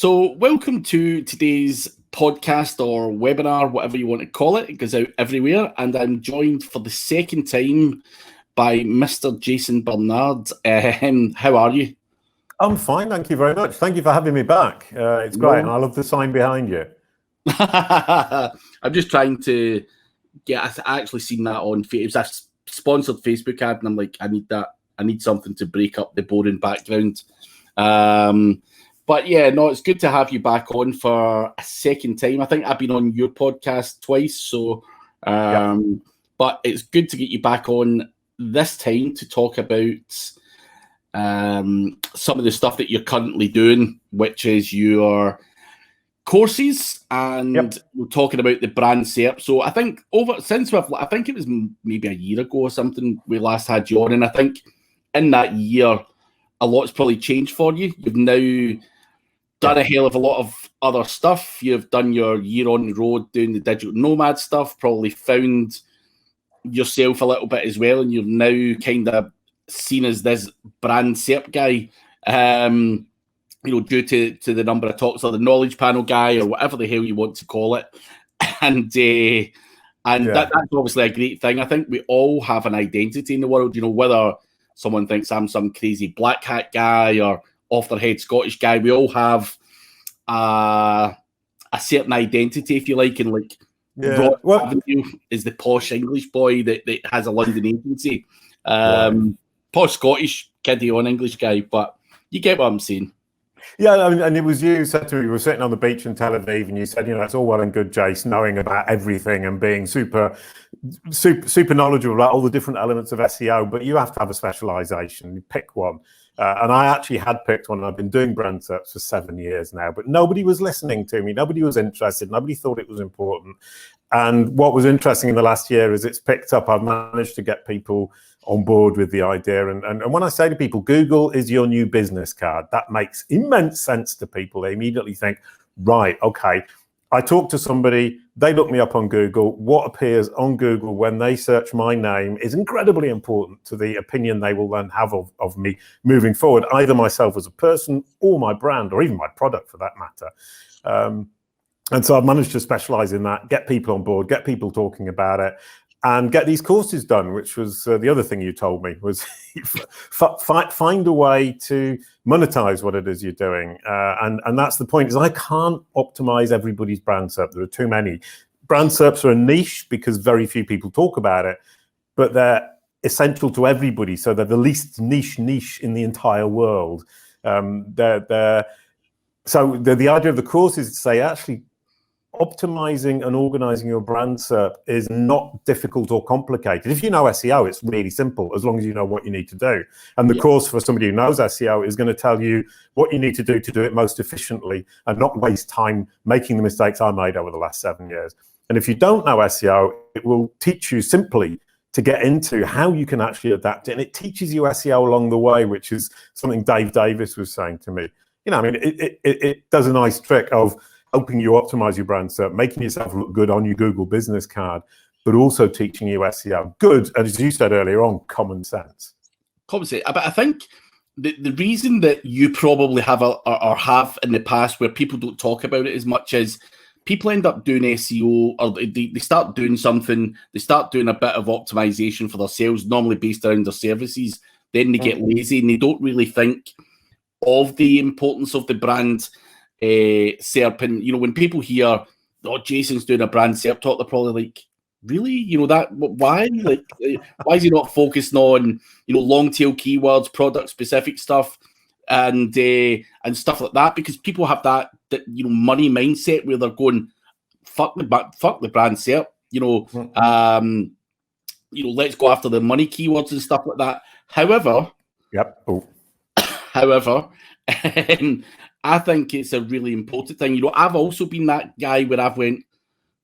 So, welcome to today's podcast or webinar, whatever you want to call it. It goes out everywhere, and I'm joined for the second time by Mr. Jason Barnard. How are you? I'm fine, thank you very much. Thank you for having me back. It's great, and I love the sign behind you. I'm just trying to get. I actually seen that on. It was a sponsored Facebook ad, and I'm like, I need that. I need something to break up the boring background. But yeah, no, it's good to have you back on for a second time. I think I've been on your podcast twice, so but it's good to get you back on this time to talk about some of the stuff that you're currently doing, which is your courses, and we're talking about the brand SERPS. So I think I think it was maybe a year ago or something we last had you on, and I think in that year a lot's probably changed for you. You've now done a hell of a lot of other stuff. You've done your year on the road doing the digital nomad stuff, probably found yourself a little bit as well, and you're now kind of seen as this brand SERP guy, due to the number of talks, or the knowledge panel guy, or whatever the hell you want to call it. And that's obviously a great thing. I think we all have an identity in the world, whether someone thinks I'm some crazy black hat guy or off their head Scottish guy. We all have a certain identity, if you like, and like Rod Avenue is the posh English boy that has a London agency. Posh Scottish kiddie on English guy, but you get what I'm saying. Yeah, I mean, and it was you said to me, you were sitting on the beach in Tel Aviv, and you said, it's all well and good, Jace, knowing about everything and being super knowledgeable about all the different elements of SEO, but you have to have a specialization. You pick one. And I actually had picked one, and I've been doing brand SERPs for 7 years now, but nobody was listening to me. Nobody was interested. Nobody thought it was important. And what was interesting in the last year is it's picked up. I've managed to get people on board with the idea. And when I say to people, Google is your new business card, that makes immense sense to people. They immediately think, right, okay, I talk to somebody, they look me up on Google. What appears on Google when they search my name is incredibly important to the opinion they will then have of me moving forward, either myself as a person or my brand, or even my product for that matter. And so I've managed to specialize in that, get people on board, get people talking about it, and get these courses done, which was the other thing you told me, was find a way to monetize what it is you're doing. And that's the point, is I can't optimize everybody's brand SERP. There are too many. Brand SERPs are a niche because very few people talk about it, but they're essential to everybody. So they're the least niche in the entire world. So the idea of the course is to say, actually, optimizing and organizing your brand SERP is not difficult or complicated. If you know SEO, it's really simple, as long as you know what you need to do. And the course for somebody who knows SEO is going to tell you what you need to do it most efficiently and not waste time making the mistakes I made over the last 7 years. And if you don't know SEO, it will teach you simply to get into how you can actually adapt it. And it teaches you SEO along the way, which is something Dave Davis was saying to me. It does a nice trick of helping you optimize your brand SERP, making yourself look good on your Google business card, but also teaching you SEO. Good, and as you said earlier on, common sense. Common sense. But I think the reason that you probably have or have in the past where people don't talk about it as much as people end up doing SEO, or they start doing something, they start doing a bit of optimization for themselves, normally based around their services, then they get lazy and they don't really think of the importance of the brand SERP. And when people hear, oh, Jason's doing a brand SERP talk, they're probably like, really? Why? Like, why is he not focusing on long tail keywords, product specific stuff, and stuff like that? Because people have that money mindset where they're going, fuck the brand SERP. Let's go after the money keywords and stuff like that. However, I think it's a really important thing. I've also been that guy where I've went,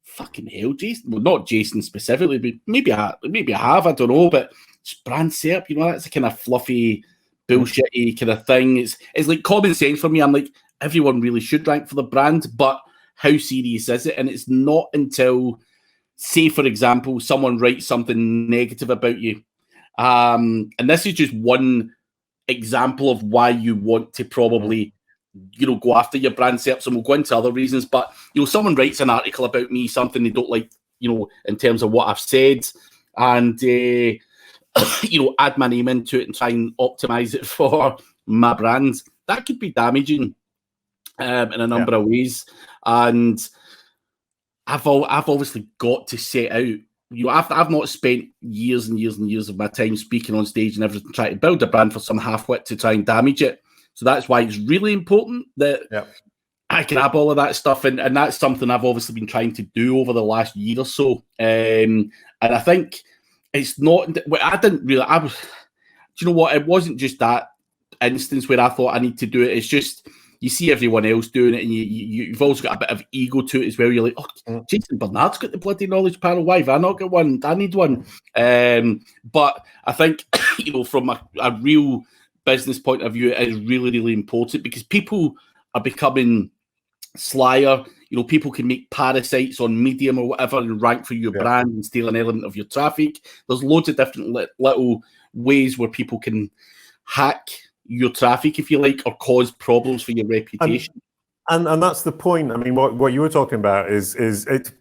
fucking hell, Jason. Well, not Jason specifically, but maybe I have. I don't know. But it's brand SERP, that's a kind of fluffy, bullshitty kind of thing. It's like common sense for me. I'm like, everyone really should rank for the brand, but how serious is it? And it's not until, say, for example, someone writes something negative about you. And this is just one example of why you want to probably go after your brand SERPs, and we'll go into other reasons. But someone writes an article about me, something they don't like, in terms of what I've said, and add my name into it and try and optimize it for my brand. That could be damaging in a number of ways. And I've obviously got to set out. I've not spent years and years and years of my time speaking on stage and everything, trying to build a brand for some half-wit to try and damage it. So that's why it's really important that I grab all of that stuff. And that's something I've obviously been trying to do over the last year or so. And I think it's not, I didn't really, do you know what? It wasn't just that instance where I thought I need to do it. It's just, you see everyone else doing it, and you've also got a bit of ego to it as well. You're like, oh, Jason Barnard's got the bloody knowledge panel. Why have I not got one? I need one. But I think, from a real business point of view, it is really, really important, because people are becoming slyer. People can make parasites on Medium or whatever and rank for your brand and steal an element of your traffic. There's loads of different little ways where people can hack your traffic, if you like, or cause problems for your reputation. And that's the point. I mean, what you were talking about is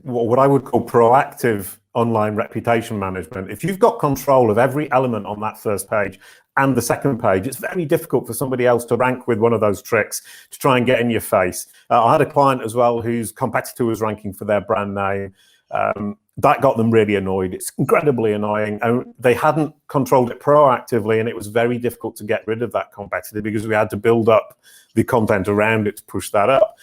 what I would call proactive online reputation management. If you've got control of every element on that first page and the second page, it's very difficult for somebody else to rank with one of those tricks to try and get in your face. I had a client as well whose competitor was ranking for their brand name. That got them really annoyed. It's incredibly annoying. And they hadn't controlled it proactively, and it was very difficult to get rid of that competitor because we had to build up the content around it to push that up.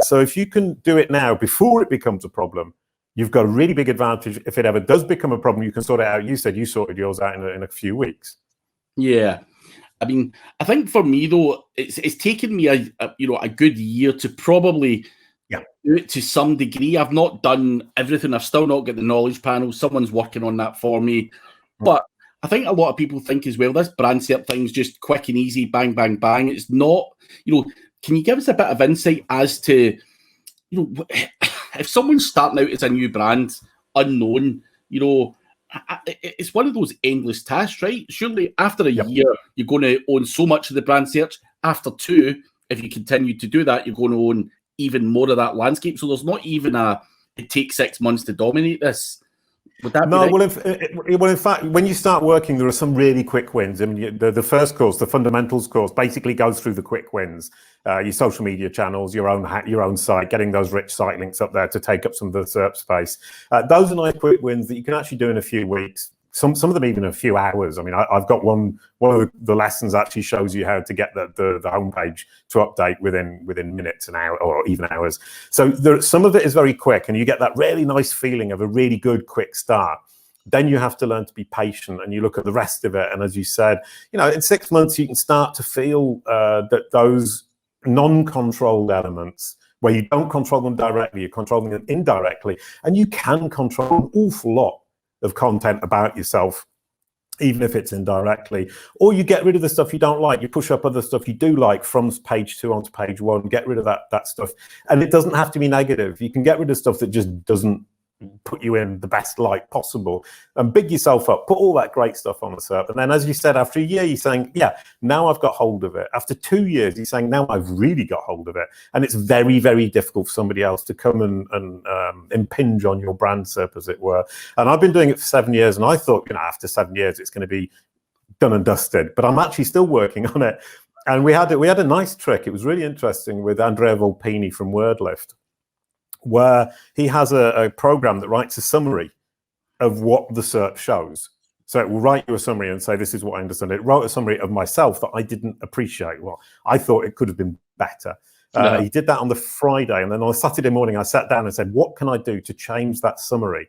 So if you can do it now before it becomes a problem, you've got a really big advantage. If it ever does become a problem, you can sort it out. You said you sorted yours out in a few weeks. Yeah. I mean, I think for me, though, it's taken me a good year to probably do it to some degree. I've not done everything. I've still not got the knowledge panel. Someone's working on that for me. But I think a lot of people think as well, this brand SERP thing's just quick and easy, bang, bang, bang. It's not, can you give us a bit of insight as to, if someone's starting out as a new brand, unknown, it's one of those endless tasks, right? Surely after a year, you're going to own so much of the brand search. After 2, if you continue to do that, you're going to own even more of that landscape. So there's not even it takes 6 months to dominate this. Would that be right? Well, in fact, when you start working, there are some really quick wins. I mean, the first course, the fundamentals course, basically goes through the quick wins. Your social media channels, your own site, getting those rich site links up there to take up some of the SERP space. Those are nice quick wins that you can actually do in a few weeks. Some of them even a few hours. I mean, I've got one of the lessons actually shows you how to get the homepage to update within minutes, an hour, or even hours. So some of it is very quick, and you get that really nice feeling of a really good quick start. Then you have to learn to be patient, and you look at the rest of it. And as you said, in 6 months you can start to feel that those non-controlled elements, where you don't control them directly, you're controlling them indirectly, and you can control an awful lot of content about yourself, even if it's indirectly. Or you get rid of the stuff you don't like. You push up other stuff you do like from page 2 onto page 1. Get rid of that stuff. And it doesn't have to be negative. You can get rid of stuff that just doesn't put you in the best light possible, and big yourself up, put all that great stuff on the SERP. And then, as you said, after a year, you're saying, yeah, now I've got hold of it. After 2 years, you're saying, now I've really got hold of it. And it's very, very difficult for somebody else to come and impinge on your brand SERP, as it were. And I've been doing it for 7 years, and I thought, after 7 years, it's going to be done and dusted. But I'm actually still working on it. And we had a nice trick. It was really interesting with Andrea Volpini from WordLift, where he has a program that writes a summary of what the SERP shows. So it will write you a summary and say, this is what I understand. It wrote a summary of myself that I didn't appreciate. Well, I thought it could have been better. He did that on the Friday. And then on Saturday morning, I sat down and said, what can I do to change that summary?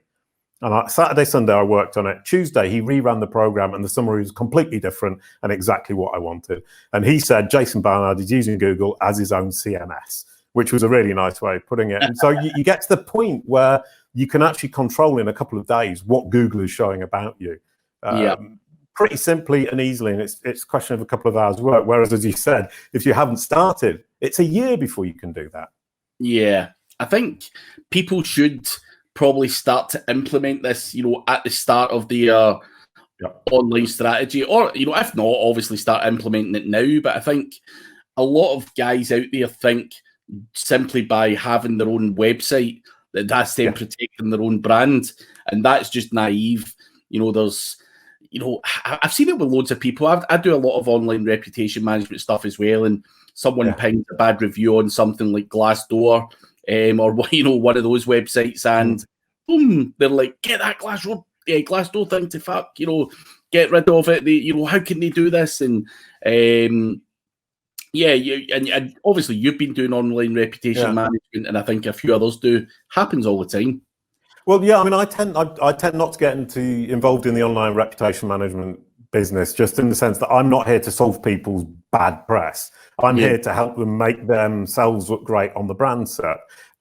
And Saturday, Sunday, I worked on it. Tuesday, he reran the program, and the summary was completely different and exactly what I wanted. And he said, Jason Barnard is using Google as his own CMS, which was a really nice way of putting it. And so you get to the point where you can actually control in a couple of days what Google is showing about you. Pretty simply and easily, and it's a question of a couple of hours work. Whereas, as you said, if you haven't started, it's a year before you can do that. Yeah, I think people should probably start to implement this, at the start of the online strategy, or if not, obviously start implementing it now. But I think a lot of guys out there think simply by having their own website that's them protecting their own brand, and that's just naive. There's, I've seen it with loads of people. I do a lot of online reputation management stuff as well, and someone pings a bad review on something like Glassdoor, or one of those websites, and boom, they're like, get that Glassdoor thing to fuck, get rid of it. How can they do this? And and obviously you've been doing online reputation management, and I think a few others do. Happens all the time. Well, yeah, I mean, I tend not to get involved in the online reputation management business, just in the sense that I'm not here to solve people's bad press. I'm here to help them make themselves look great on the brand set,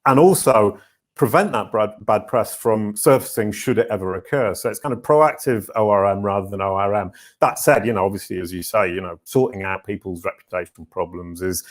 and also prevent that bad press from surfacing should it ever occur. So it's kind of proactive ORM rather than ORM. That said, obviously, as you say, sorting out people's reputational problems is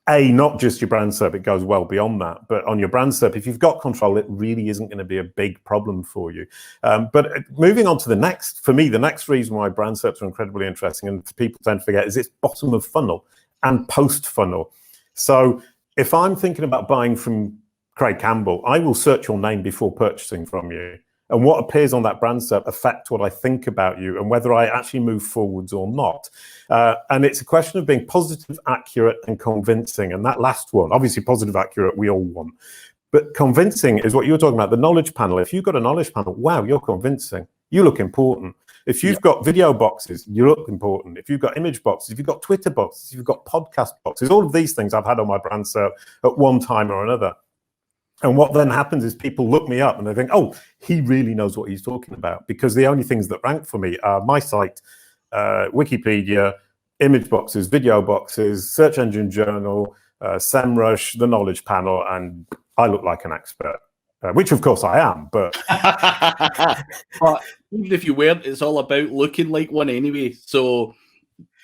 not just your brand SERP, it goes well beyond that. But on your brand SERP, if you've got control, it really isn't going to be a big problem for you. But moving on to the next reason why brand SERPs are incredibly interesting, and people tend to forget, is it's bottom of funnel and post funnel. So if I'm thinking about buying from Craig Campbell, I will search your name before purchasing from you. And what appears on that brand SERP affects what I think about you and whether I actually move forwards or not. And it's a question of being positive, accurate, and convincing. And that last one, obviously positive, accurate, we all want. But convincing is what you were talking about, the knowledge panel. If you've got a knowledge panel, wow, you're convincing. You look important. If you've got video boxes, you look important. If you've got image boxes, if you've got Twitter boxes, if you've got podcast boxes, all of these things I've had on my brand SERP at one time or another. And what then happens is people look me up and they think, oh, he really knows what he's talking about, because the only things that rank for me are my site, Wikipedia, image boxes, video boxes, search engine journal, SEMrush, the knowledge panel, and I look like an expert, which of course I am. But but even if you weren't, it's all about looking like one anyway. So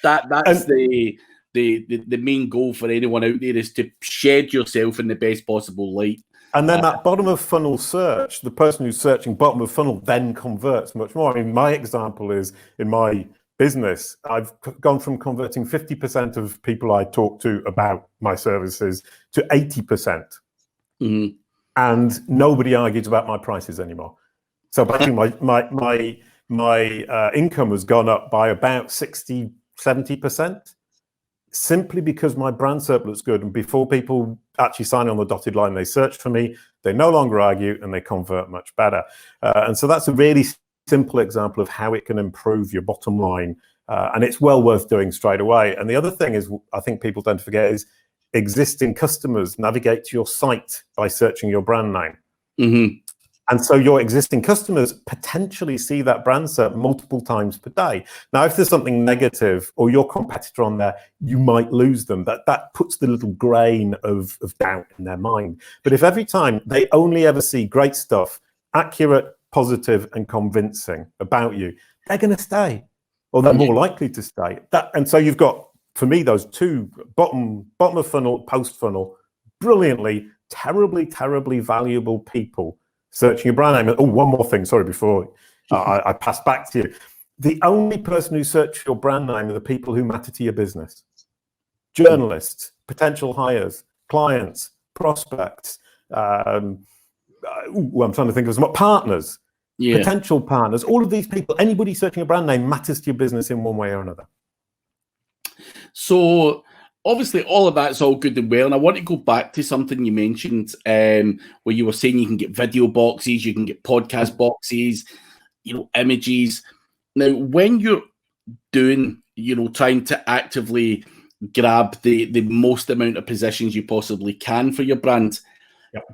that's the main goal for anyone out there, is to shed yourself in the best possible light. And then that bottom of funnel search, the person who's searching bottom of funnel then converts much more. I mean, my example is in my business, I've gone from converting 50% of people I talk to about my services to 80%. Mm-hmm. And nobody argues about my prices anymore. So basically my income has gone up by about 60, 70%. Simply because my brand SERP looks good, and before people actually sign on the dotted line, they search for me, they no longer argue, and they convert much better. And so that's a really simple example of how it can improve your bottom line, and it's well worth doing straight away. And the other thing is, I think people tend to forget, is existing customers navigate to your site by searching your brand name. Mm-hmm. And so your existing customers potentially see that brand SERP multiple times per day. Now, if there's something negative or your competitor on there, you might lose them. That puts the little grain of doubt in their mind. But if every time they only ever see great stuff, accurate, positive, and convincing about you, they're going to stay, or they're more likely to stay. And so you've got, for me, those two, bottom of funnel, post funnel, brilliantly, terribly valuable people searching your brand name. Oh, one more thing, sorry, before I pass back to you. The only person who searches your brand name are the people who matter to your business. Journalists, potential hires, clients, prospects, I'm trying to think of some partners, potential partners, all of these people, anybody searching a brand name matters to your business in one way or another. So obviously, all of that's all good and well, and I want to go back to something you mentioned, where you were saying you can get video boxes, you can get podcast boxes, images. Now, when you're doing, trying to actively grab the most amount of positions you possibly can for your brand,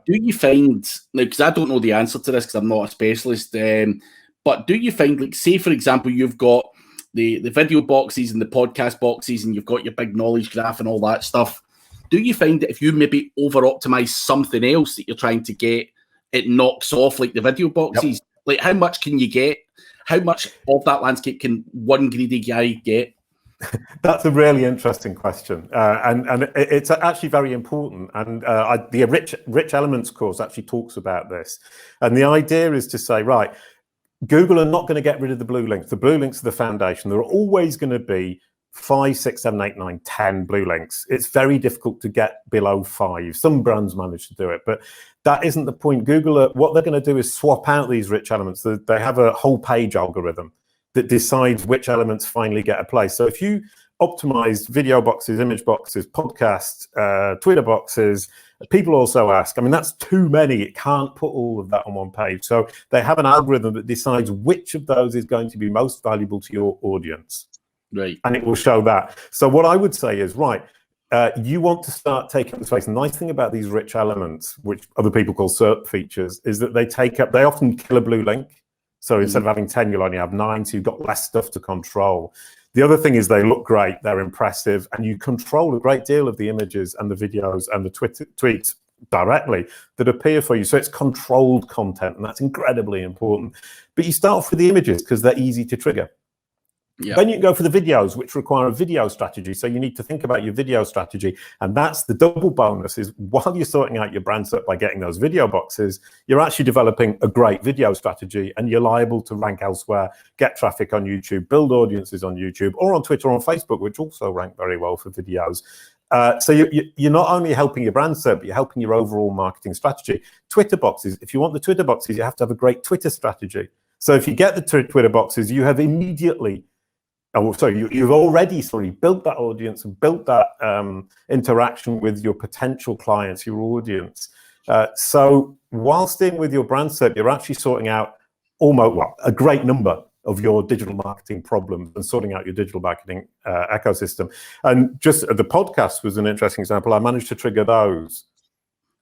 do you find, now, because I don't know the answer to this because I'm not a specialist, but do you find, like, say, for example, you've got the video boxes and the podcast boxes, and you've got your big knowledge graph and all that stuff. Do you find that if you maybe over-optimize something else that you're trying to get, it knocks off, like the video boxes? Like, how much can you get? How much of that landscape can one greedy guy get? That's a really interesting question, and it's actually very important. And the Rich Elements course actually talks about this. And the idea is to say, right, Google are not going to get rid of the blue links. The blue links are the foundation. There are always going to be 5, 6, 7, 8, 9, 10 blue links. It's very difficult to get below 5. Some brands manage to do it, but that isn't the point. Google, what they're going to do is swap out these rich elements. They have a whole page algorithm that decides which elements finally get a place. So if you optimized video boxes, image boxes, podcasts, Twitter boxes, people also ask, I mean, that's too many. It can't put all of that on one page. So they have an algorithm that decides which of those is going to be most valuable to your audience. Right. And it will show that. So what I would say is, right, you want to start taking up the space. The nice thing about these rich elements, which other people call SERP features, is that they often kill a blue link. So instead of having 10, you'll only have 9, so you've got less stuff to control. The other thing is they look great, they're impressive, and you control a great deal of the images and the videos and the tweets directly that appear for you. So it's controlled content, and that's incredibly important. But you start off with the images because they're easy to trigger. Yeah. Then you can go for the videos, which require a video strategy. So you need to think about your video strategy. And that's the double bonus, is while you're sorting out your brand search by getting those video boxes, you're actually developing a great video strategy, and you're liable to rank elsewhere, get traffic on YouTube, build audiences on YouTube or on Twitter or on Facebook, which also rank very well for videos. So you're not only helping your brand search, but you're helping your overall marketing strategy. Twitter boxes, if you want the Twitter boxes, you have to have a great Twitter strategy. So if you get the Twitter boxes, you have immediately... you've already built that audience and built that interaction with your potential clients, your audience. So while staying with your brand search, you're actually sorting out a great number of your digital marketing problems and sorting out your digital marketing ecosystem. And just the podcast was an interesting example. I managed to trigger those.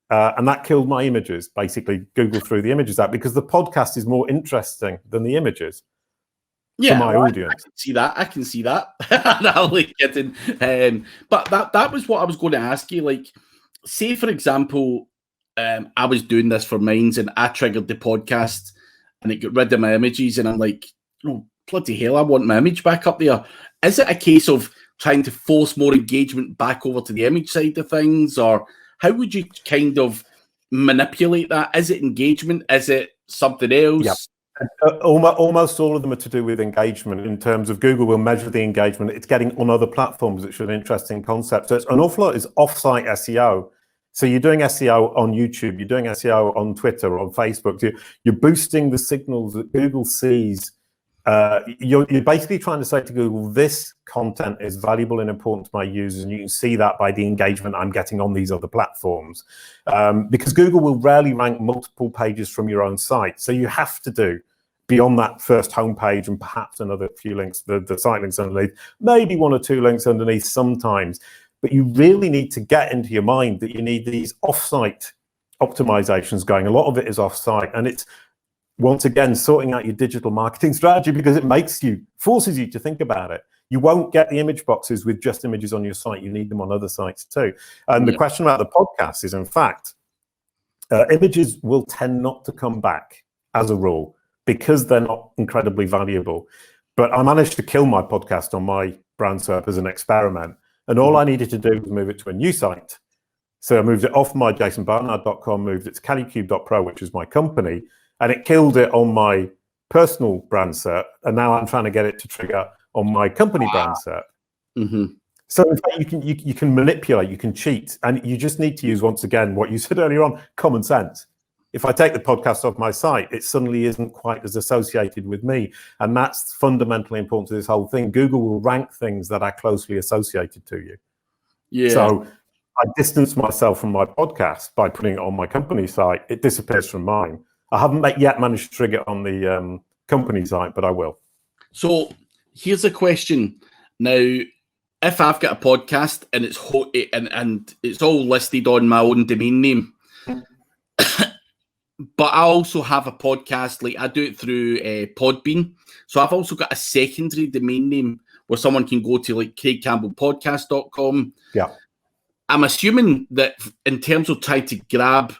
And that killed my images. Basically, Google threw the images out because the podcast is more interesting than the images. Yeah, my audience. I can see that. But that was what I was going to ask you. Like, say for example, I was doing this for Minds and I triggered the podcast and it got rid of my images, and I'm like, oh bloody hell, I want my image back up there. Is it a case of trying to force more engagement back over to the image side of things, or how would you kind of manipulate that? Is it engagement? Is it something else? Yep. Almost all of them are to do with engagement. In terms of Google will measure the engagement it's getting on other platforms, which is an interesting concept. So it's an awful lot is off-site SEO. So you're doing SEO on YouTube, you're doing SEO on Twitter, on Facebook. You're boosting the signals that Google sees. You're basically trying to say to Google, this content is valuable and important to my users, and you can see that by the engagement I'm getting on these other platforms. Because Google will rarely rank multiple pages from your own site. So you have to do, beyond that first homepage and perhaps another few links, the site links underneath, maybe 1 or 2 links underneath sometimes. But you really need to get into your mind that you need these off-site optimizations going. A lot of it is off-site, and it's, once again, sorting out your digital marketing strategy, because it forces you to think about it. You won't get the image boxes with just images on your site. You need them on other sites too. And the question about the podcast is, in fact, images will tend not to come back as a rule because they're not incredibly valuable. But I managed to kill my podcast on my brand SERP as an experiment. And all I needed to do was move it to a new site. So I moved it off my jasonbarnard.com, moved it to calicube.pro, which is my company, and it killed it on my personal brand SERP. And now I'm trying to get it to trigger on my company brand SERP. Mm-hmm. So in fact, you can manipulate, you can cheat, and you just need to use, once again, what you said earlier on, common sense. If I take the podcast off my site, it suddenly isn't quite as associated with me. And that's fundamentally important to this whole thing. Google will rank things that are closely associated to you. Yeah. So I distance myself from my podcast by putting it on my company site. It disappears from mine. I haven't yet managed to trigger it on the company site, but I will. So here's a question. Now, if I've got a podcast and it's all listed on my own domain name, but I also have a podcast, like I do it through Podbean. So I've also got a secondary domain name where someone can go to, like craigcampbellpodcast.com. Yeah. I'm assuming that in terms of trying to grab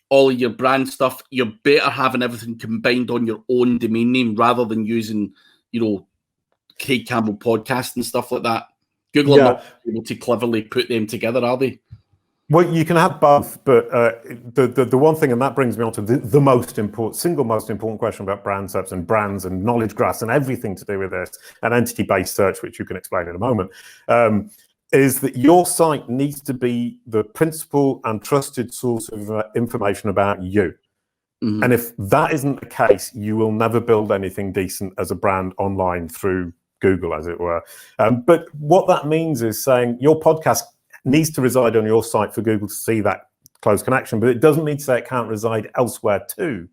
all of your brand stuff, you're better having everything combined on your own domain name rather than using, Craig Campbell Podcast and stuff like that. Google are not able to cleverly put them together, are they? Well, you can have both, but the one thing, and that brings me on to the single most important question about brand SERPs and brands and knowledge graphs and everything to do with this, and entity-based search, which you can explain in a moment, is that your site needs to be the principal and trusted source of information about you. Mm-hmm. And if that isn't the case, you will never build anything decent as a brand online through Google, as it were. But what that means is saying your podcast needs to reside on your site for Google to see that close connection, but it doesn't mean to say it can't reside elsewhere too.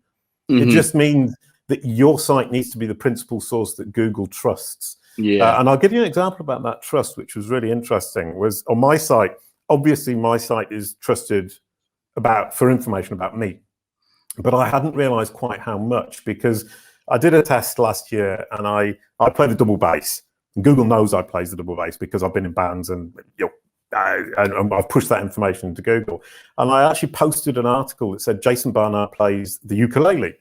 Mm-hmm. It just means that your site needs to be the principal source that Google trusts. Yeah. And I'll give you an example about that trust, which was really interesting, was on my site. Obviously, my site is trusted for information about me, but I hadn't realized quite how much, because I did a test last year and I played the double bass. And Google knows I play the double bass because I've been in bands and I've pushed that information into Google. And I actually posted an article that said Jason Barnard plays the ukulele.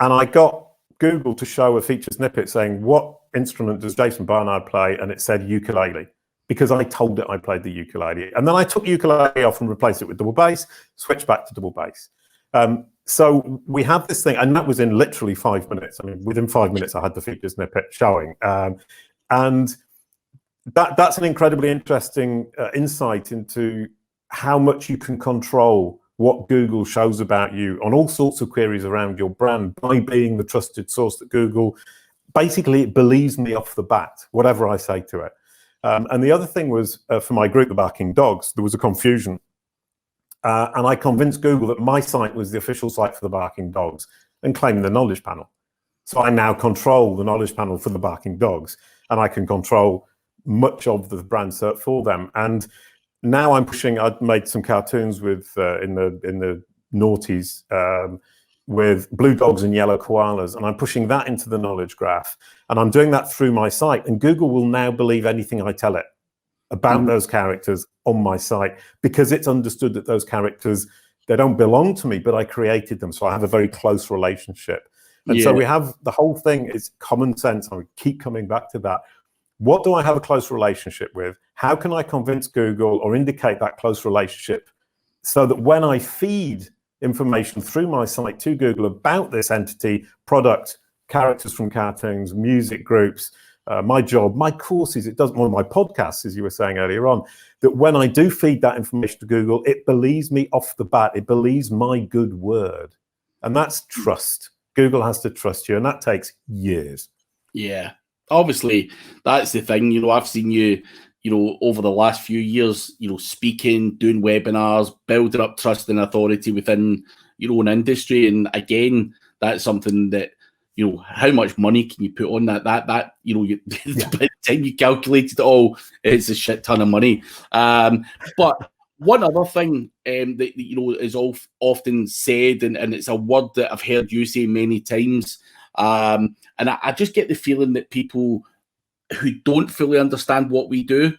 And I got Google to show a feature snippet saying, what instrument does Jason Barnard play? And it said ukulele, because I told it I played the ukulele. And then I took ukulele off and replaced it with double bass, switched back to double bass. So we have this thing, and that was in literally 5 minutes. I mean, within 5 minutes, I had the feature snippet showing. And that's an incredibly interesting insight into how much you can control what Google shows about you on all sorts of queries around your brand by being the trusted source that Google, basically, it believes me off the bat, whatever I say to it. And the other thing was, for my group, The Barking Dogs, there was a confusion. And I convinced Google that my site was the official site for The Barking Dogs and claimed the knowledge panel. So I now control the knowledge panel for The Barking Dogs, and I can control much of the brand SERP for them. And now I'm pushing, I've made some cartoons with in the noughties with blue dogs and yellow koalas, and I'm pushing that into the knowledge graph. And I'm doing that through my site, and Google will now believe anything I tell it about those characters on my site, because it's understood that those characters, they don't belong to me, but I created them. So I have a very close relationship. And so we have the whole thing is common sense. I would keep coming back to that. What do I have a close relationship with? How can I convince Google or indicate that close relationship so that when I feed information through my site to Google about this entity, product, characters from cartoons, music groups, my job, my courses, it doesn't, one of my podcasts, as you were saying earlier on, that when I do feed that information to Google, it believes me off the bat. It believes my good word. And that's trust. Google has to trust you, and that takes years. Yeah, obviously, that's the thing. You know, I've seen you, you know, over the last few years, you know, speaking, doing webinars, building up trust and authority within your own industry. And again, that's something that, you know, how much money can you put on that, you know, by the time you calculate it all, it's a shit ton of money. But one other thing that, you know, is often said, and it's a word that I've heard you say many times, and I just get the feeling that people who don't fully understand what we do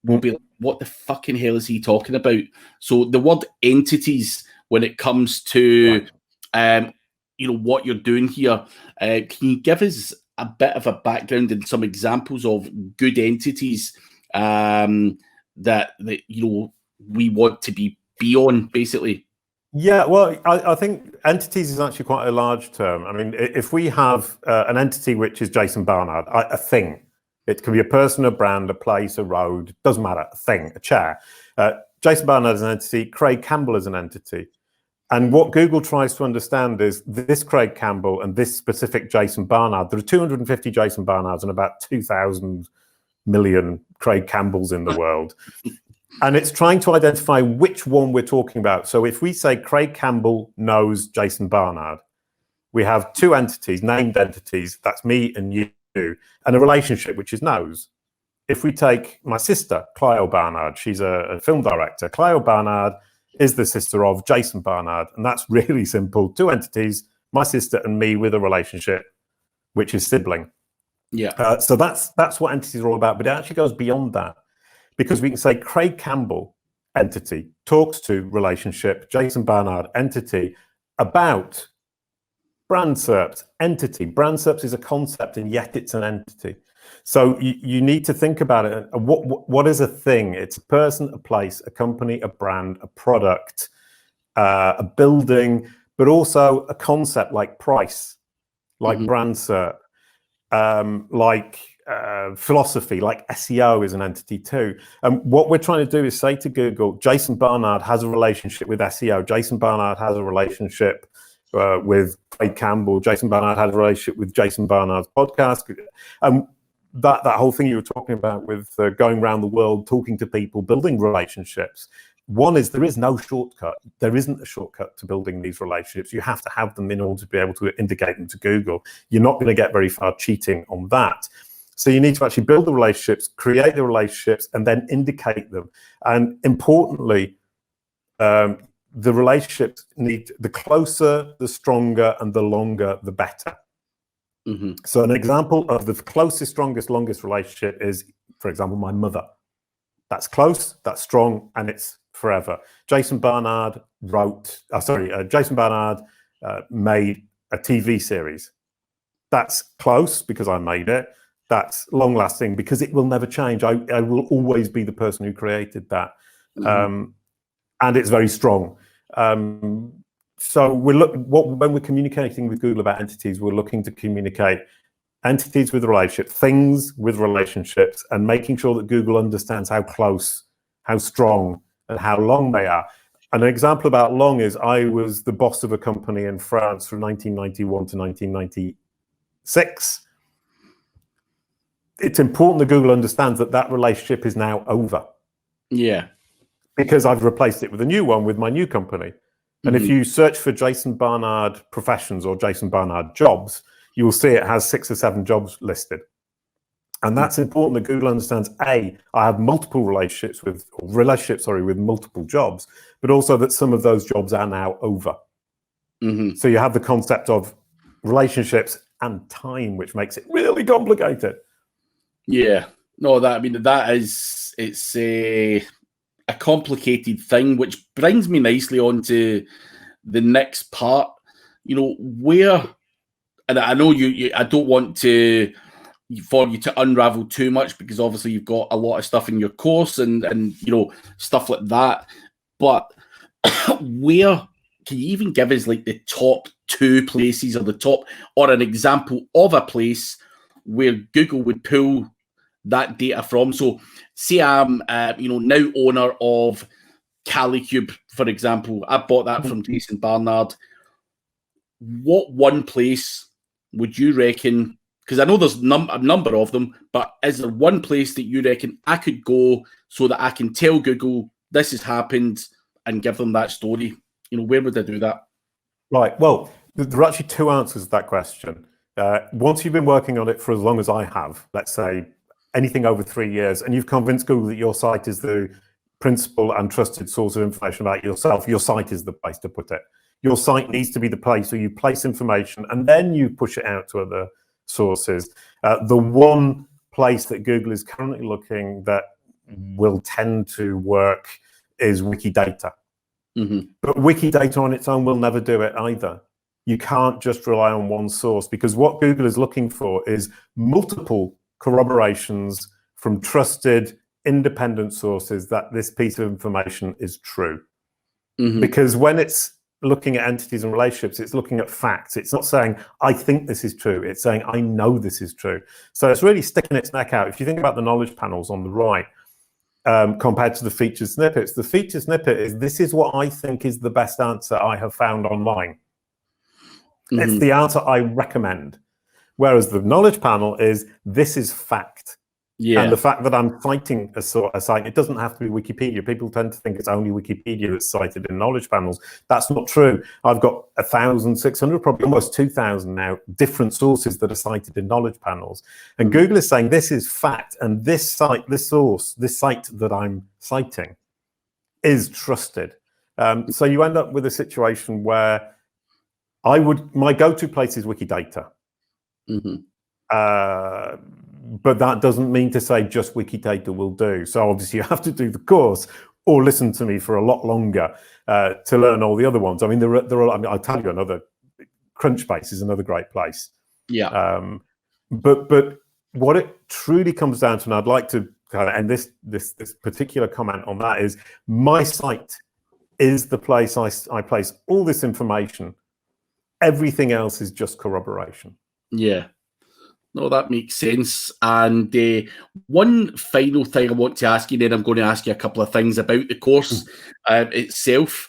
will be like, what the fucking hell is he talking about? So the word entities, when it comes to you know, what you're doing here, can you give us a bit of a background and some examples of good entities that you know we want to be on, basically? Yeah, well, I think entities is actually quite a large term. I mean, if we have an entity which is Jason Barnard, a thing, it can be a person, a brand, a place, a road, doesn't matter, a thing, a chair. Jason Barnard is an entity, Craig Campbell is an entity. And what Google tries to understand is this Craig Campbell and this specific Jason Barnard. There are 250 Jason Barnards and about 2,000 million Craig Campbells in the world. And it's trying to identify which one we're talking about. So if we say Craig Campbell knows Jason Barnard, we have two entities, named entities, that's me and you, and a relationship, which is knows. If we take my sister, Clio Barnard, she's a film director. Clio Barnard is the sister of Jason Barnard, and that's really simple. Two entities, my sister and me, with a relationship, which is sibling. Yeah. So that's what entities are all about, but it actually goes beyond that, because we can say Craig Campbell entity talks to relationship, Jason Barnard entity about Brand SERPs, entity. Brand SERPs is a concept, and yet it's an entity. So you need to think about it. What is a thing? It's a person, a place, a company, a brand, a product, a building, but also a concept like price, like brand SERP, like philosophy, like SEO is an entity too. And what we're trying to do is say to Google, Jason Barnard has a relationship with SEO. Jason Barnard has a relationship with Campbell. Jason Barnard has a relationship with Jason Barnard's podcast. That whole thing you were talking about with going around the world, talking to people, building relationships. One is there is no shortcut. There isn't a shortcut to building these relationships. You have to have them in order to be able to indicate them to Google. You're not going to get very far cheating on that. So you need to actually build the relationships, create the relationships, and then indicate them. And importantly, the relationships need the closer, the stronger, and the longer, the better. So an example of the closest, strongest, longest relationship is, for example, my mother. That's close, that's strong, and it's forever. Jason Barnard Jason Barnard made a TV series. That's close because I made it. That's long lasting because it will never change. I will always be the person who created that. And it's very strong. So when we're communicating with Google about entities, we're looking to communicate entities with relationships, things with relationships, and making sure that Google understands how close, how strong, and how long they are. An example about long is I was the boss of a company in France from 1991 to 1996. It's important that Google understands that that relationship is now over. Yeah. Because I've replaced it with a new one with my new company. And if you search for Jason Barnard professions or Jason Barnard jobs, you will see it has 6 or 7 jobs listed. And that's important that Google understands, A, I have multiple relationships with multiple jobs, but also that some of those jobs are now over. So you have the concept of relationships and time, which makes it really complicated. Yeah. No, it's a complicated thing, which brings me nicely on to the next part. Where, and I know I don't want for you to unravel too much, because obviously you've got a lot of stuff in your course and stuff like that. But where can you even give us like the top 2 places or an example of a place where Google would pull that data from? So say I'm now owner of Calicube, for example. I bought that from Jason Barnard. What one place would you reckon, because I know there's a number of them, but is there one place that you reckon I could go so that I can tell Google this has happened and give them that story? Where would I do that? Right. Well, there are actually 2 answers to that question. Once you've been working on it for as long as I have, let's say anything over 3 years, and you've convinced Google that your site is the principal and trusted source of information about yourself, your site is the place to put it. Your site needs to be the place where you place information and then you push it out to other sources. The one place that Google is currently looking that will tend to work is Wikidata. But Wikidata on its own will never do it either. You can't just rely on one source, because what Google is looking for is multiple corroborations from trusted, independent sources that this piece of information is true. Because when it's looking at entities and relationships, it's looking at facts. It's not saying, I think this is true. It's saying, I know this is true. So it's really sticking its neck out. If you think about the knowledge panels on the right, compared to the featured snippets, the featured snippet is, this is what I think is the best answer I have found online. It's the answer I recommend. Whereas the knowledge panel is, this is fact. Yeah. And the fact that I'm citing a site, it doesn't have to be Wikipedia. People tend to think it's only Wikipedia that's cited in knowledge panels. That's not true. I've got 1,600, probably almost 2,000 now, different sources that are cited in knowledge panels. And Google is saying this is fact, and this site, this source, this site that I'm citing is trusted. So you end up with a situation where my go-to place is Wikidata. But that doesn't mean to say just Wikidata will do. So obviously you have to do the course or listen to me for a lot longer to learn all the other ones. I mean, there are. I mean, I'll tell you another Crunchbase is another great place. Yeah. But what it truly comes down to, and I'd like to kind of end this particular comment on that, is my site is the place I place all this information. Everything else is just corroboration. Yeah. No, that makes sense. And one final thing I want to ask you, then I'm going to ask you a couple of things about the course itself.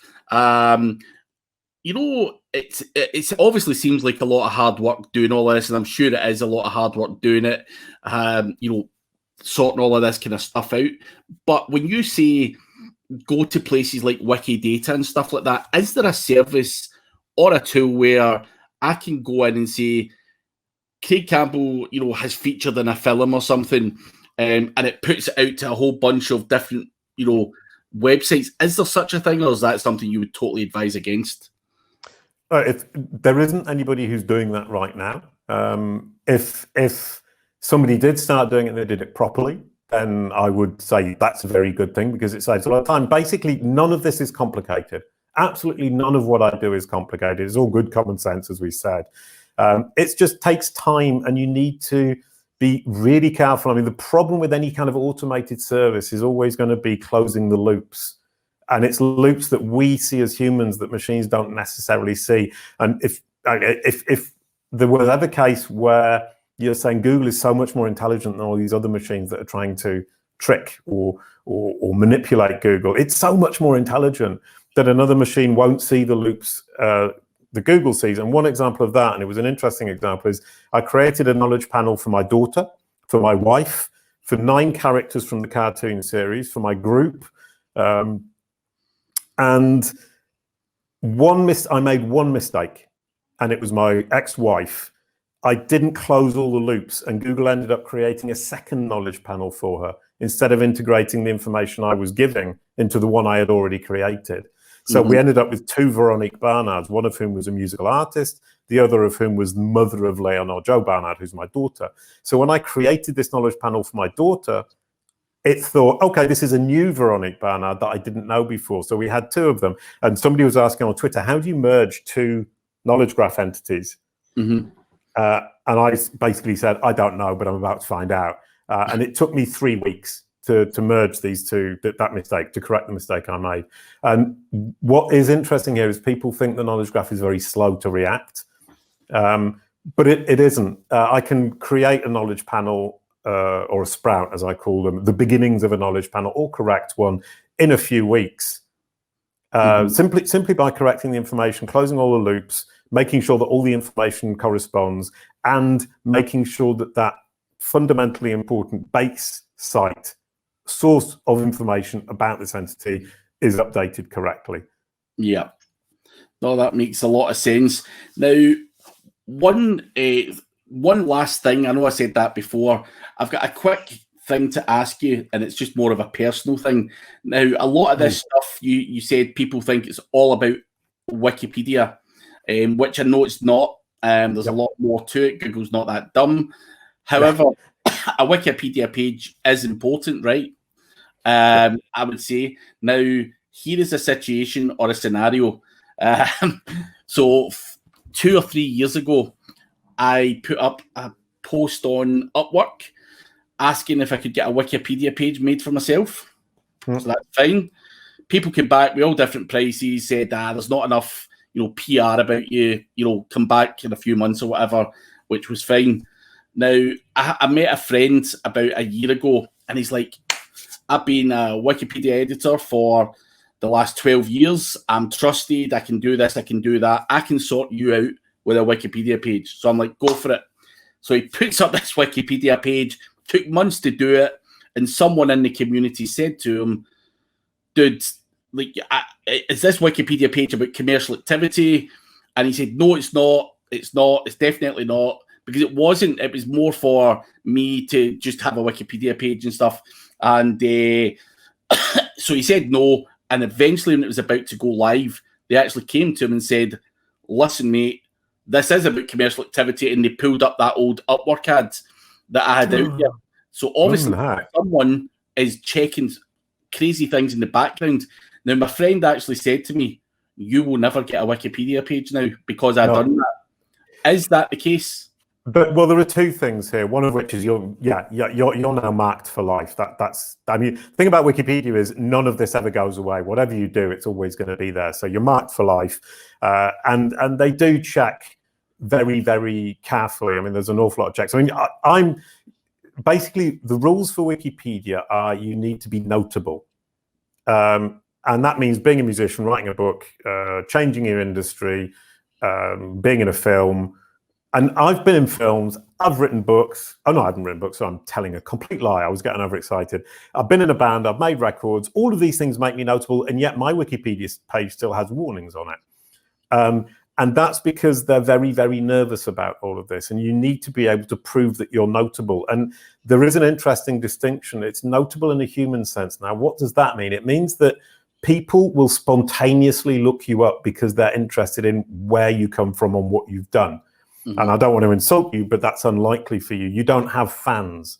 It's obviously seems like a lot of hard work doing all this, and I'm sure it is a lot of hard work doing it, sorting all of this kind of stuff out. But when you say go to places like Wikidata and stuff like that, is there a service or a tool where I can go in and say, Craig Campbell, has featured in a film or something, and it puts it out to a whole bunch of different, websites? Is there such a thing, or is that something you would totally advise against? If there isn't anybody who's doing that right now, if somebody did start doing it and they did it properly, then I would say that's a very good thing, because it saves a lot of time. Basically, none of this is complicated. Absolutely none of what I do is complicated. It's all good common sense, as we said. It just takes time, and you need to be really careful. I mean, the problem with any kind of automated service is always going to be closing the loops. And it's loops that we see as humans that machines don't necessarily see. And if there was ever a case where you're saying Google is so much more intelligent than all these other machines that are trying to trick or manipulate Google, it's so much more intelligent that another machine won't see the loops that Google sees. And one example of that, and it was an interesting example, is I created a knowledge panel for my daughter, for my wife, for 9 characters from the cartoon series, for my group. And I made one mistake, and it was my ex-wife. I didn't close all the loops, and Google ended up creating a second knowledge panel for her instead of integrating the information I was giving into the one I had already created. So we ended up with 2 Veronique Barnards, one of whom was a musical artist, the other of whom was the mother of Leonor Jo Barnard, who's my daughter. So when I created this knowledge panel for my daughter, it thought, okay, this is a new Veronique Barnard that I didn't know before. So we had 2 of them. And somebody was asking on Twitter, how do you merge 2 knowledge graph entities? And I basically said, I don't know, but I'm about to find out. And it took me 3 weeks to merge these 2, that mistake, to correct the mistake I made. And what is interesting here is people think the knowledge graph is very slow to react, but it isn't. I can create a knowledge panel or a sprout, as I call them, the beginnings of a knowledge panel, or correct one in a few weeks, simply by correcting the information, closing all the loops, making sure that all the information corresponds, and making sure that that fundamentally important base site source of information about this entity is updated correctly. Yeah. No, that makes a lot of sense. Now, one last thing, I know I said that before. I've got a quick thing to ask you, and it's just more of a personal thing. Now, a lot of this stuff, you said people think it's all about Wikipedia, which I know it's not. There's a lot more to it. Google's not that dumb. However, a Wikipedia page is important, right? I would say. Now, here is a situation or a scenario. So 2 or 3 years ago, I put up a post on Upwork asking if I could get a Wikipedia page made for myself. So that's fine. People came back with all different prices, said, there's not enough, PR about you, come back in a few months or whatever, which was fine. Now, I met a friend about a year ago, and he's like, I've been a Wikipedia editor for the last 12 years. I'm trusted. I can do this. I can do that. I can sort you out with a Wikipedia page. So I'm like, go for it. So he puts up this Wikipedia page, took months to do it. And someone in the community said to him, dude, like, is this Wikipedia page about commercial activity? And he said, no, it's not. It's not. It's definitely not. Because it wasn't. It was more for me to just have a Wikipedia page and stuff. And so he said no. And eventually, when it was about to go live, they actually came to him and said, listen, mate, this is about commercial activity. And they pulled up that old Upwork ad that I had out there. So obviously, someone is checking crazy things in the background. Now, my friend actually said to me, you will never get a Wikipedia page now because I've done that. Is that the case? But well, there are two things here. One of which is you're now marked for life. That's I mean, the thing about Wikipedia is none of this ever goes away. Whatever you do, it's always going to be there. So you're marked for life, and they do check very, very carefully. I mean, there's an awful lot of checks. I mean, I'm basically the rules for Wikipedia are you need to be notable, and that means being a musician, writing a book, changing your industry, being in a film. And I've been in films, I've written books. Oh, no, I haven't written books, so I'm telling a complete lie. I was getting overexcited. I've been in a band, I've made records. All of these things make me notable, and yet my Wikipedia page still has warnings on it. And that's because they're very, very nervous about all of this. And you need to be able to prove that you're notable. And there is an interesting distinction. It's notable in a human sense. Now, what does that mean? It means that people will spontaneously look you up because they're interested in where you come from and what you've done. Mm-hmm. And I don't want to insult you, but that's unlikely for you. You don't have fans.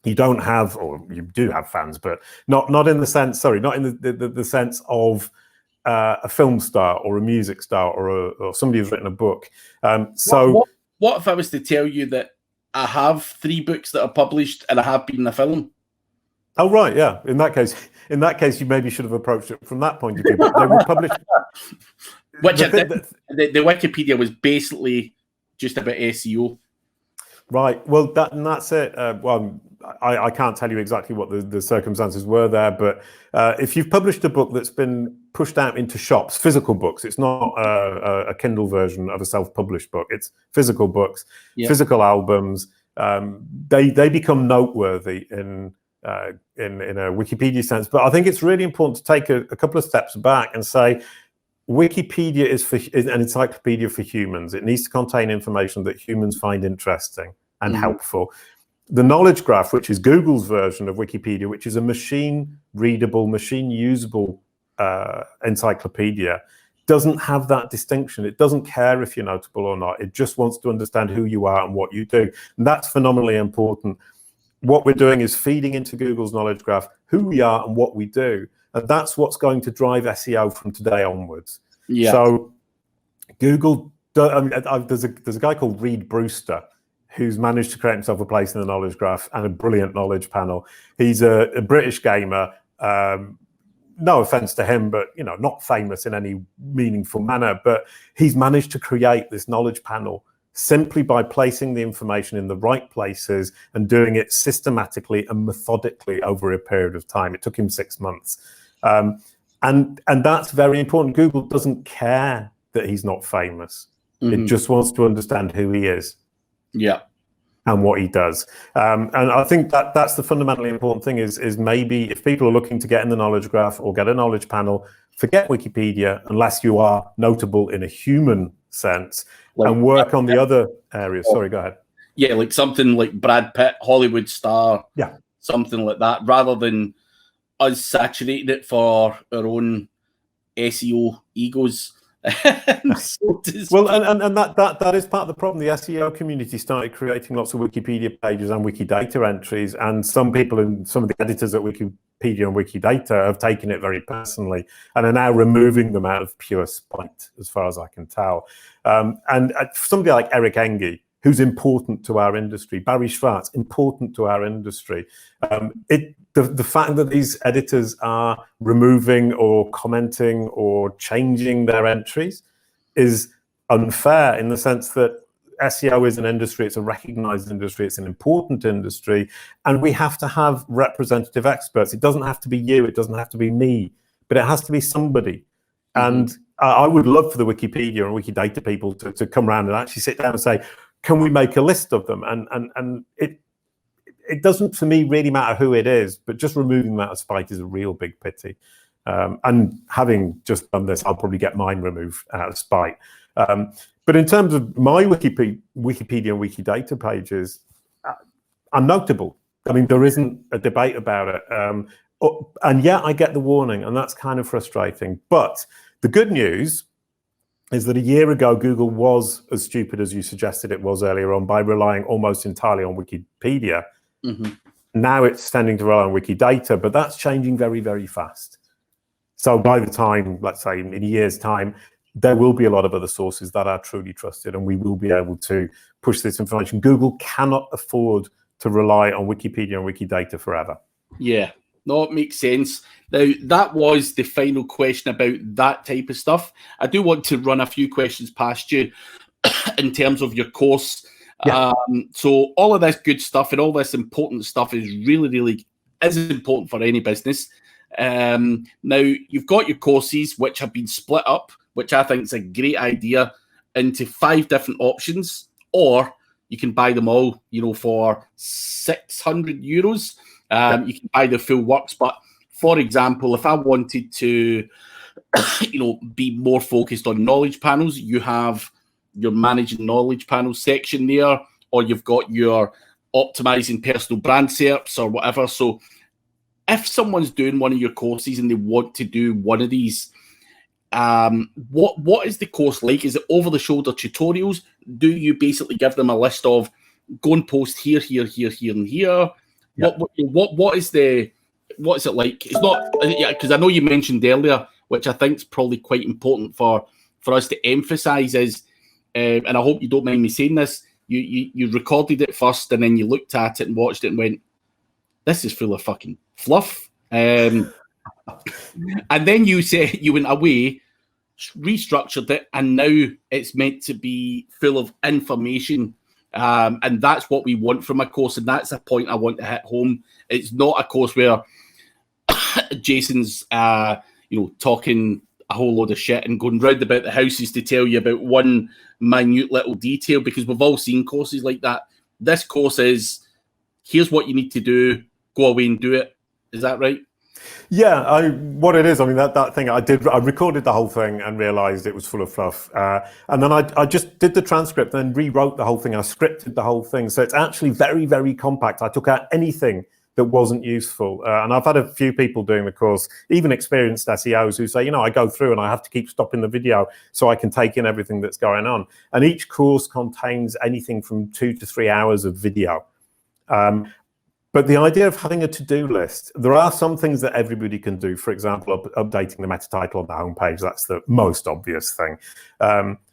You don't have, or you do have fans, but not in the sense, not in the sense of a film star or a music star or somebody who's written a book. What if I was to tell you that I have 3 books that are published and I have been in a film? Oh, right, yeah. In that case, you maybe should have approached it from that point of view. But they were published. The Wikipedia was basically just about SEO. Right. Well, that's it. I can't tell you exactly what the circumstances were there, but if you've published a book that's been pushed out into shops, physical books, it's not a Kindle version of a self-published book. It's physical books, physical albums. They become noteworthy in a Wikipedia sense. But I think it's really important to take a couple of steps back and say, Wikipedia is an encyclopedia for humans. It needs to contain information that humans find interesting and helpful. The knowledge graph, which is Google's version of Wikipedia, which is a machine-readable, machine-usable encyclopedia, doesn't have that distinction. It doesn't care if you're notable or not. It just wants to understand who you are and what you do. And that's phenomenally important. What we're doing is feeding into Google's knowledge graph who we are and what we do. And that's what's going to drive SEO from today onwards. Yeah. So Google, there's a guy called Reed Brewster who's managed to create himself a place in the knowledge graph and a brilliant knowledge panel. He's a British gamer. No offense to him, but not famous in any meaningful manner. But he's managed to create this knowledge panel simply by placing the information in the right places and doing it systematically and methodically over a period of time. It took him 6 months. And that's very important. Google doesn't care that he's not famous. It just wants to understand who he is. Yeah. And what he does. And I think that's the fundamentally important thing is maybe if people are looking to get in the knowledge graph or get a knowledge panel, forget Wikipedia unless you are notable in a human sense and work on the other areas. Sorry, go ahead. Yeah, like something like Brad Pitt, Hollywood star. Yeah. Something like that, rather than us saturating it for our own SEO egos. Well, and that is part of the problem. The SEO community started creating lots of Wikipedia pages and Wikidata entries, and some people and some of the editors at Wikipedia and Wikidata have taken it very personally and are now removing them out of pure spite, as far as I can tell. And somebody like Eric Engie, who's important to our industry, Barry Schwartz, important to our industry. The fact that these editors are removing or commenting or changing their entries is unfair in the sense that SEO is an industry, it's a recognized industry, it's an important industry, and we have to have representative experts. It doesn't have to be you, it doesn't have to be me, but it has to be somebody. And I would love for the Wikipedia and Wikidata people to come around and actually sit down and say, can we make a list of them? And it doesn't, for me, really matter who it is, but just removing that out of spite is a real big pity. And having just done this, I'll probably get mine removed out of spite. But in terms of my Wikipedia and Wikidata pages, I'm notable. I mean, there isn't a debate about it. And yet I get the warning, and that's kind of frustrating. But the good news is that a year ago, Google was as stupid as you suggested it was earlier on by relying almost entirely on Wikipedia. Now it's tending to rely on Wikidata, but that's changing very, very fast. So by the time, let's say in a year's time, there will be a lot of other sources that are truly trusted, and we will be able to push this information. Google cannot afford to rely on Wikipedia and Wikidata forever. Yeah, no, it makes sense. Now, that was the final question about that type of stuff. I do want to run a few questions past you in terms of your course. Yeah. So all of this good stuff and all this important stuff is really is important for any business. Now, you've got your courses, which have been split up, which I think is a great idea, into 5 different options, or you can buy them all, for €600. You can buy the full works. But for example, if I wanted to, be more focused on knowledge panels, you have your managing knowledge panel section there, or you've got your optimizing personal brand SERPs or whatever. So if someone's doing one of your courses and they want to do one of these, what is the course like? Is it over-the-shoulder tutorials? Do you basically give them a list of go and post here, here, here, here, and here? Yeah. What is it like? It's not, because I know you mentioned earlier, which I think is probably quite important for us to emphasize is, and I hope you don't mind me saying this, you recorded it first and then you looked at it and watched it and went, this is full of fucking fluff. And then you went away, restructured it, and now it's meant to be full of information. And that's what we want from a course, and that's a point I want to hit home. It's not a course where Jason's talking a whole load of shit and going round about the houses to tell you about one minute little detail, because we've all seen courses like that. This course is, here's what you need to do, go away and do it. Is that right? Yeah, what it is, I mean, that thing I recorded the whole thing and realized it was full of fluff. And then I just did the transcript and then rewrote the whole thing. I scripted the whole thing. So it's actually very, very compact. I took out anything that wasn't useful. And I've had a few people doing the course, even experienced SEOs, who say, I go through and I have to keep stopping the video so I can take in everything that's going on. And each course contains anything from 2 to 3 hours of video. But the idea of having a to-do list, there are some things that everybody can do. For example, updating the meta title on the homepage, that's the most obvious thing.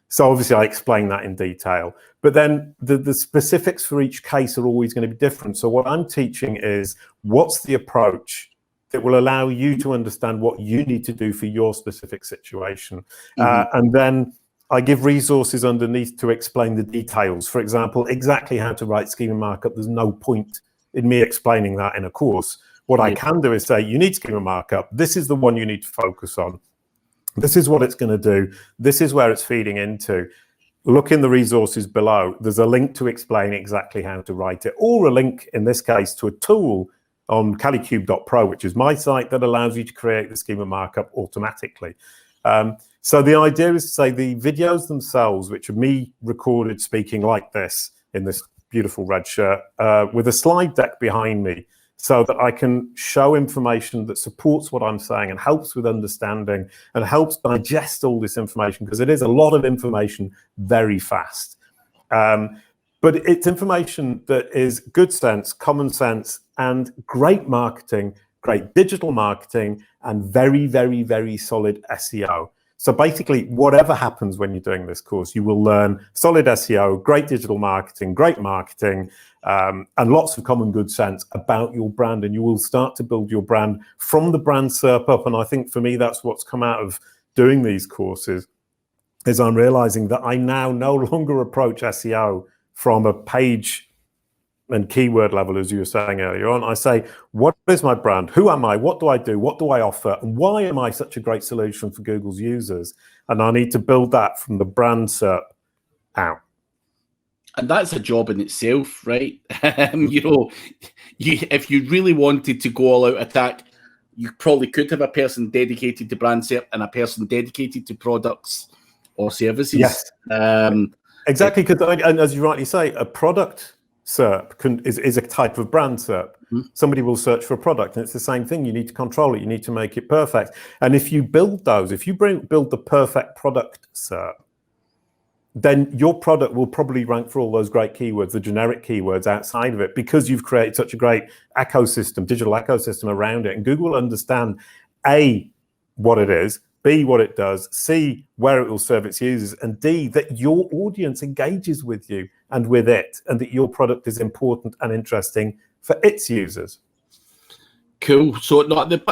So obviously I explain that in detail. But then the specifics for each case are always going to be different. So what I'm teaching is, what's the approach that will allow you to understand what you need to do for your specific situation? And then I give resources underneath to explain the details. For example, exactly how to write schema markup. There's no point in me explaining that in a course. What I can do is say, you need schema markup. This is the one you need to focus on. This is what it's going to do. This is where it's feeding into. Look in the resources below. There's a link to explain exactly how to write it, or a link, in this case, to a tool on calicube.pro, which is my site, that allows you to create the schema markup automatically. So the idea is to say the videos themselves, which are me recorded speaking like this in this beautiful red shirt, with a slide deck behind me, so that I can show information that supports what I'm saying and helps with understanding and helps digest all this information, because it is a lot of information very fast. But it's information that is good sense, common sense, and great marketing, great digital marketing, and very, very, very solid SEO. So basically, whatever happens when you're doing this course, you will learn solid SEO, great digital marketing, great marketing, and lots of common good sense about your brand. And you will start to build your brand from the brand SERP up. And I think for me, that's what's come out of doing these courses, is I'm realizing that I now no longer approach SEO from a page and keyword level, as you were saying earlier on. I say, what is my brand? Who am I? What do I do? What do I offer? And why am I such a great solution for Google's users? And I need to build that from the brand SERP out. And that's a job in itself, right? If you really wanted to go all out attack, you probably could have a person dedicated to brand SERP and a person dedicated to products or services. Yes, exactly. Because, and as you rightly say, a product SERP is a type of brand SERP. Somebody will search for a product, and it's the same thing. You need to control it. You need to make it perfect. And if you build those, if you build the perfect product SERP, then your product will probably rank for all those great keywords, the generic keywords outside of it, because you've created such a great ecosystem, digital ecosystem around it. And Google will understand, A, what it is, B, what it does, C, where it will serve its users, and D, that your audience engages with you and with it, and that your product is important and interesting for its users. Cool. So,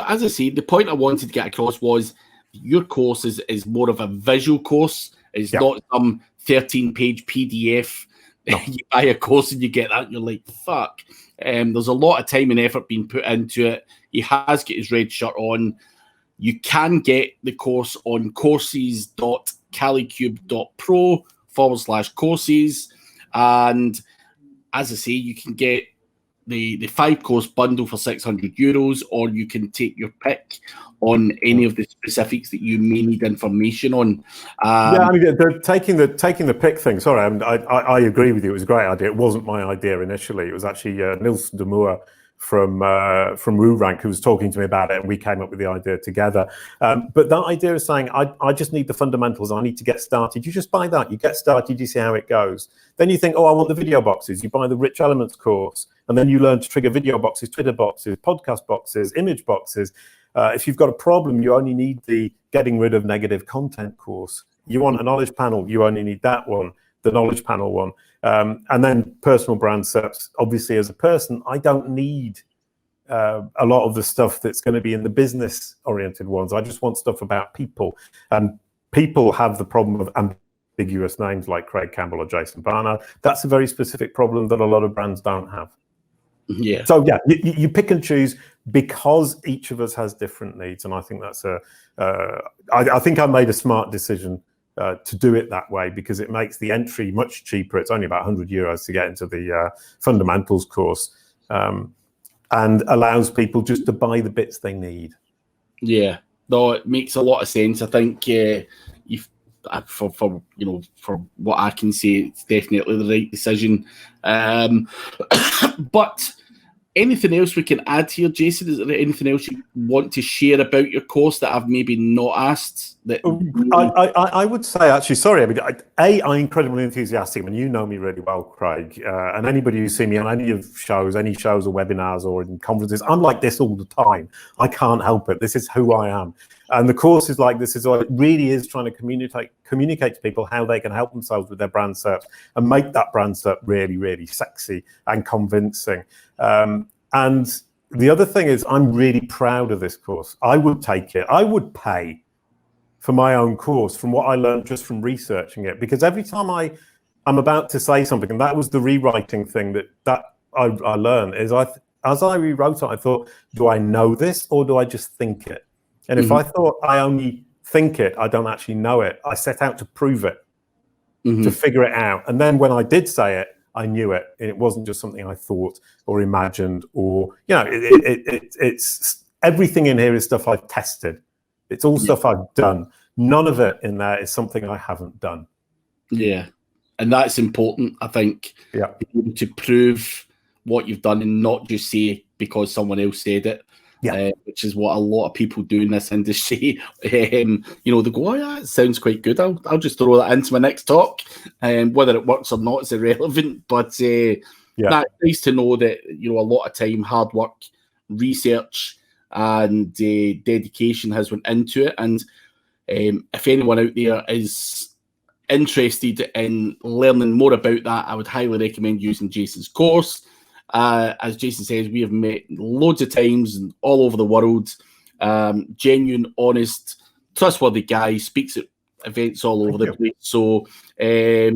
as I say, the point I wanted to get across was your course is more of a visual course. It's not some 13-page PDF. No. You buy a course and you get that, and you're like, fuck. There's a lot of time and effort being put into it. He has got his red shirt on. You can get the course on courses.calicube.pro/courses. And as I say, you can get the 5-course bundle for €600, or you can take your pick on any of the specifics that you may need information on. I mean, taking the pick thing. Sorry, I agree with you. It was a great idea. It wasn't my idea initially. It was actually Niels de Moor from WooRank who was talking to me about it, and we came up with the idea together. But that idea is saying, I just need the fundamentals. I need to get started. You just buy that. You get started. You see how it goes. Then you think, oh, I want the video boxes. You buy the Rich Elements course, and then you learn to trigger video boxes, Twitter boxes, podcast boxes, image boxes. If you've got a problem, you only need the getting rid of negative content course. You want a knowledge panel, you only need that one, the knowledge panel one. And then personal brand SERPs. Obviously, as a person, I don't need a lot of the stuff that's going to be in the business-oriented ones. I just want stuff about people. And people have the problem of ambiguous names like Craig Campbell or Jason Barnard. That's a very specific problem that a lot of brands don't have. Yeah. So yeah, you pick and choose because each of us has different needs, and I think that's I think I made a smart decision to do it that way, because it makes the entry much cheaper. It's only about €100 to get into the fundamentals course, and allows people just to buy the bits they need. Yeah, no, it makes a lot of sense. I think for what I can say, it's definitely the right decision. But anything else we can add here, Jason? Is there anything else you want to share about your course that I've maybe not asked? I would say, actually, sorry. I mean, I'm incredibly enthusiastic. I mean, you know me really well, Craig, and anybody who's seen me on any shows or webinars or in conferences, I'm like this all the time. I can't help it. This is who I am. And the course is like this. It really is trying to communicate to people how they can help themselves with their brand SERPs and make that brand SERP really, really sexy and convincing. And the other thing is, I'm really proud of this course. I would take it. I would pay for my own course from what I learned just from researching it, because every time I'm about to say something, and that was the rewriting thing that I learned, is as I rewrote it, I thought, do I know this or do I just think it? And if I thought I only think it, I don't actually know it, I set out to prove it, to figure it out. And then when I did say it, I knew it. And it wasn't just something I thought or imagined, or, it's everything in here is stuff I've tested. It's all stuff I've done. None of it in there is something I haven't done. Yeah. And that's important, I think. Yeah. To prove what you've done and not just say because someone else said it. Yeah. Which is what a lot of people do in this industry. They go, oh, yeah, it sounds quite good. I'll just throw that into my next talk. Whether it works or not is irrelevant. But that's nice to know that, a lot of time, hard work, research, and dedication has went into it. And if anyone out there is interested in learning more about that, I would highly recommend using Jason's course. As Jason says, we have met loads of times and all over the world. Genuine, honest, trustworthy guy, speaks at events all over the place. So, as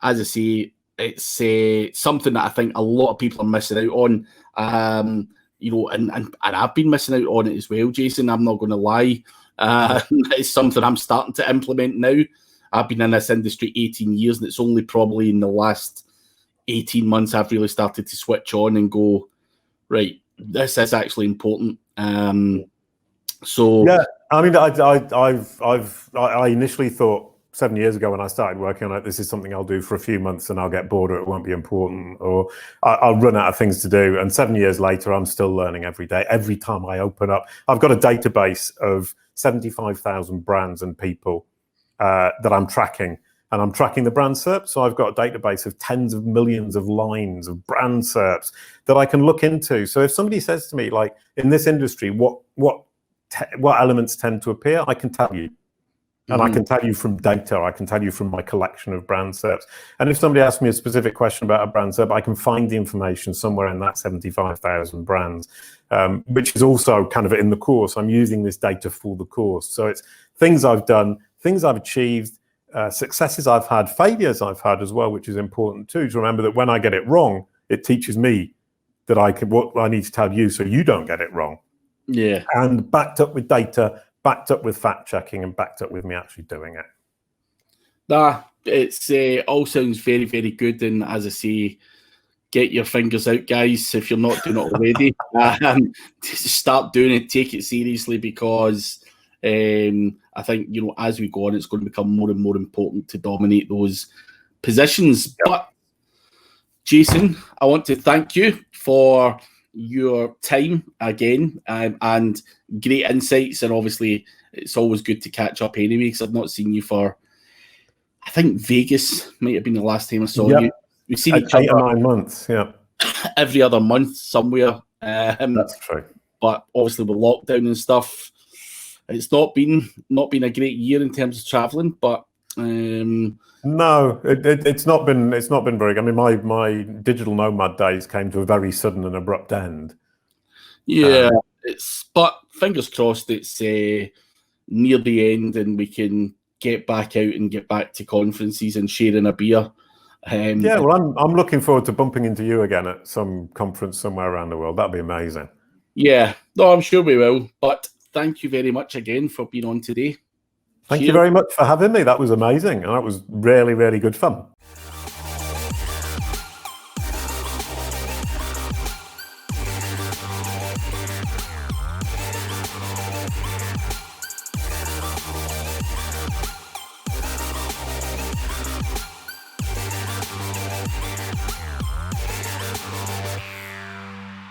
I say, it's something that I think a lot of people are missing out on. And I've been missing out on it as well, Jason. I'm not going to lie. It's something I'm starting to implement now. I've been in this industry 18 years, and it's only probably in the last 18 months I've really started to switch on and go, right, this is actually important. So yeah, I mean, I initially thought 7 years ago when I started working on it, this is something I'll do for a few months and I'll get bored or it won't be important, or I'll run out of things to do. And 7 years later, I'm still learning every day. Every time I open up, I've got a database of 75,000 brands and people that I'm tracking. And I'm tracking the brand SERPs. So I've got a database of tens of millions of lines of brand SERPs that I can look into. So if somebody says to me, like, in this industry, what elements tend to appear, I can tell you. And I can tell you from data, I can tell you from my collection of brand SERPs. And if somebody asks me a specific question about a brand SERP, I can find the information somewhere in that 75,000 brands, which is also kind of in the course. I'm using this data for the course. So it's things I've done, things I've achieved, successes I've had, failures I've had as well, which is important too, to remember that when I get it wrong, it teaches me that what I need to tell you so you don't get it wrong. Yeah. And backed up with data, backed up with fact checking, and backed up with me actually doing it. It's all sounds very, very good. And as I say, get your fingers out, guys, if you're not doing it already. Start doing it, take it seriously, because I think, as we go on, it's going to become more and more important to dominate those positions. Yep. But Jason, I want to thank you for your time again, and great insights. And obviously, it's always good to catch up anyway, because I've not seen you for, I think Vegas might have been the last time I saw you. We've seen each other 8 or 9 months, every other month somewhere. That's true. But obviously with lockdown and stuff, it's not been a great year in terms of traveling. But no, it's not been very good. I mean, my digital nomad days came to a very sudden and abrupt end. Yeah, but fingers crossed it's near the end and we can get back out and get back to conferences and sharing a beer. Well, I'm looking forward to bumping into you again at some conference somewhere around the world. That'd be amazing. Yeah, no, I'm sure we will. But thank you very much again for being on today. Thank you very much for having me. That was amazing. And that was really, really good fun.